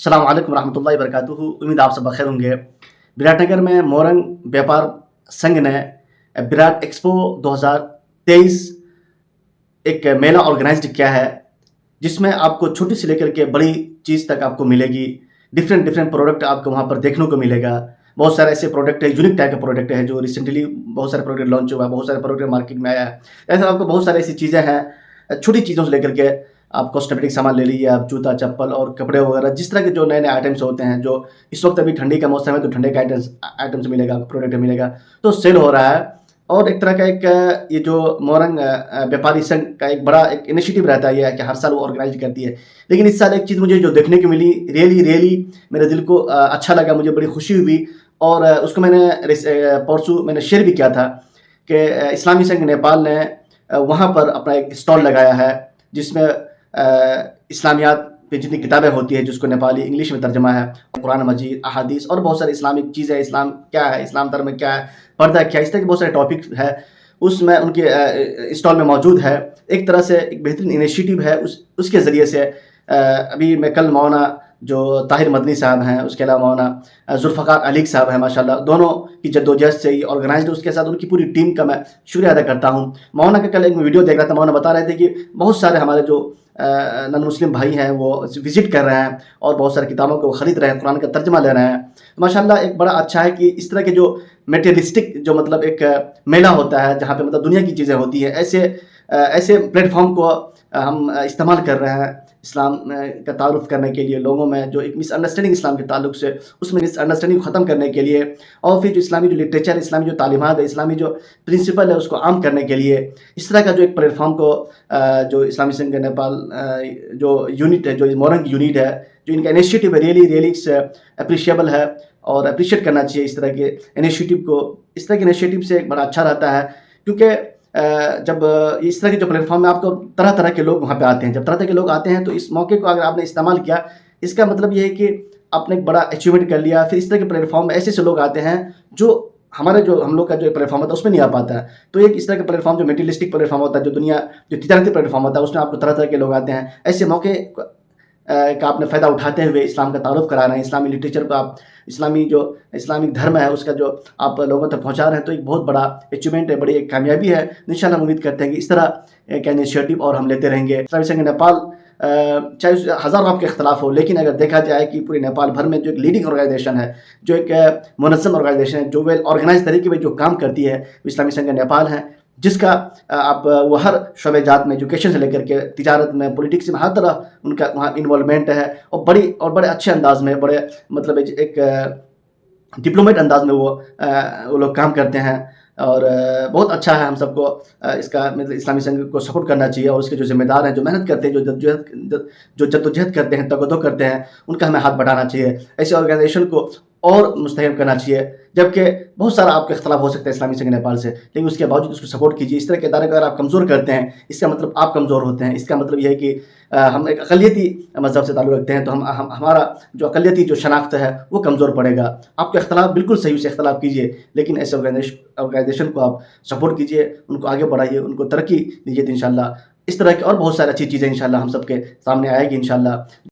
अस्सलाम वालेकुम रहमतुल्लाहि वबरकातुहू। उम्मीद आप सब बखैर होंगे। विराटनगर में मोरंग व्यापार संघ ने विराट एक्सपो 2023 एक मेला ऑर्गेनाइज्ड किया है, जिसमें आपको छोटी से लेकर के बड़ी चीज़ तक आपको मिलेगी। डिफरेंट डिफरेंट प्रोडक्ट आपको वहाँ पर देखने को मिलेगा। बहुत सारे ऐसे प्रोडक्ट है, यूनिक टाइप के प्रोडक्ट है, जो रिसेंटली बहुत सारे प्रोडक्ट लॉन्च हुआ है, बहुत सारे प्रोडक्ट मार्केट में आया है। ऐसे आपको बहुत सारी ऐसी चीज़ें हैं, छोटी चीज़ों से लेकर के आप कॉस्मेटिक सामान ले लीजिए, आप जूता चप्पल और कपड़े वगैरह, जिस तरह के जो नए नए आइटम्स होते हैं, जो इस वक्त अभी ठंडी का मौसम है तो ठंडे का आइटम्स मिलेगा, प्रोडक्ट मिलेगा, तो सेल हो रहा है। और एक तरह का एक ये जो मोरंग व्यापारी संघ का एक बड़ा एक इनिशिएटिव रहता है, ये है कि हर साल वो ऑर्गेनाइज करती है। लेकिन इस साल एक चीज़ मुझे जो देखने को मिली, रियली मेरे दिल को अच्छा लगा, मुझे बड़ी खुशी हुई। और उसको मैंने परसों मैंने शेयर भी किया था कि इस्लामी संघ नेपाल ने वहाँ पर अपना एक स्टॉल लगाया है, जिसमें इस्लामियात पे जितनी किताबें होती है, जिसको नेपाली इंग्लिश में तर्जमा है, कुरान मजीद, अहादीस और बहुत सारी इस्लामिक चीज़ें, इस्लाम क्या है, इस्लाम धर्म में क्या है, पर्दा क्या है, इस तरह के बहुत सारे टॉपिक है उसमें उनके स्टॉल में मौजूद है। एक तरह से एक बेहतरीन इनिशिएटिव है। उसके ज़रिए से अभी मैं कल मौलाना जो ताहिर मदनी साहब हैं, उसके अलावा मौलाना जुल्फ़कार अलीक साहब हैं, माशाल्लाह दोनों की जद्दोजहद से ये ऑर्गेनाइज्ड है। उसके साथ उनकी पूरी टीम का मैं शुक्रिया अदा करता हूँ। मौलाना का कल एक वीडियो देख रहा था, मौलाना बता रहे थे कि बहुत सारे हमारे जो नॉन मुस्लिम भाई हैं वो विज़िट कर रहे हैं और बहुत सारी किताबों को ख़रीद रहे हैं, कुरान का तर्जमा ले रहे हैं। माशाल्लाह एक बड़ा अच्छा है कि इस तरह के जो मटेरियलिस्टिक जो मतलब एक मेला होता है, जहाँ पे मतलब दुनिया की चीज़ें होती हैं, ऐसे प्लेटफॉर्म को हम इस्तेमाल कर रहे हैं इस्लाम का तारुफ़ करने के लिए, लोगों में जो एक मिसअंडरस्टैंडिंग इस्लाम के ताल्लुक से, उसमें मिसअंडरस्टैंडिंग ख़त्म करने के लिए, और फिर जो इस्लामी जो लिटरेचर, इस्लामी जो तालीमात है, इस्लामी जो प्रिंसिपल है, उसको आम करने के लिए इस तरह का जो एक प्लेटफॉर्म को जो इस्लामी संघ नेपाल जो यूनिट है, जो मोरंग यूनिट है, जो इनका इनिशिएटिव है, रियली इट्स अप्रिशिएबल है और अप्रिशिएट करना चाहिए इस तरह के इनिशिएटिव को। इस तरह के इनिशिएटिव से बड़ा अच्छा रहता है, क्योंकि जब इस तरह के जो प्लेटफॉर्म में आपको तरह तरह के लोग वहाँ पे आते हैं, जब तरह तरह के लोग आते हैं तो इस मौके को अगर आपने इस्तेमाल किया, इसका मतलब ये है कि आपने एक बड़ा अचीवमेंट कर लिया। फिर इस तरह के प्लेटफॉर्म में ऐसे लोग आते हैं जो हम लोग का जो प्लेटफॉर्म होता है उसमें नहीं आ पाता है। तो एक इस तरह का प्लेटफॉर्म जो मेटेरियलिस्टिक प्लेटफॉर्म होता है, जो तिजारती प्लेटफॉर्म होता है, उसमें आपको तरह तरह के लोग आते हैं। ऐसे मौके का आपने फ़ायदा उठाते हुए इस्लाम का तारुफ़ करा रहे हैं, इस्लामी लिटरेचर को आप इस्लामिक धर्म है उसका जो आप लोगों तक पहुंचा रहे हैं, तो एक बहुत बड़ा अचीवमेंट है, बड़ी एक कामयाबी है। इंशाल्लाह हम उम्मीद करते हैं कि इस तरह का इनिशिएटिव और हम लेते रहेंगे। इस्लामी संघ नेपाल चाहे हज़ारों आपके इख्तलाफ हो, लेकिन अगर देखा जाए कि पूरे नेपाल भर में जो एक लीडिंग ऑर्गेनाइजेशन है, जो एक मुनज़्ज़म ऑर्गेनाइजेशन है, जो वेल ऑर्गेनाइज तरीके में जो काम करती है, इस्लामी संघ नेपाल है, जिसका आप वो हर शोबे-जात में, एजुकेशन से लेकर के तिजारत में, पॉलिटिक्स में, हर तरह उनका वहाँ इन्वॉल्वमेंट है। और बड़े अच्छे अंदाज़ में, बड़े मतलब एक डिप्लोमेट अंदाज़ में वो लोग काम करते हैं। और बहुत अच्छा है। हम सबको इसका मतलब इस्लामी संघ को सपोर्ट करना चाहिए, और उसके जो ज़िम्मेदार हैं, जो मेहनत करते हैं, जो जद्दोजहद करते हैं, तगदो करते हैं, उनका हमें हाथ बढ़ाना चाहिए। ऐसे ऑर्गेनाइजेशन को और मुस्तहकम करना चाहिए। जबकि बहुत सारा आपका इख्तलाफ हो सकता है इस्लामी संघ नेपाल से, लेकिन उसके बावजूद उसको सपोर्ट कीजिए। इस तरह के इदारे को अगर आप कमज़ोर करते हैं, इसका मतलब आप कमज़ोर होते हैं। इसका मतलब ये है कि हम एक अक़लियती मज़हब से ताल्लुक़ रखते हैं, तो हमारा जो अक़लियती जो शनाख्त है वो कमज़ोर पड़ेगा। आपका इख्तलाफ बिल्कुल सही से इख्तलाफ कीजिए, लेकिन ऐसे ऑर्गेनाइजेशन को आप सपोर्ट कीजिए, उनको आगे बढ़ाइए, उनको तरक्की दीजिए। तो इंशाअल्लाह इस तरह की और बहुत सारी अच्छी चीज़ें इंशाअल्लाह हम सबके सामने आएगी इंशाअल्लाह।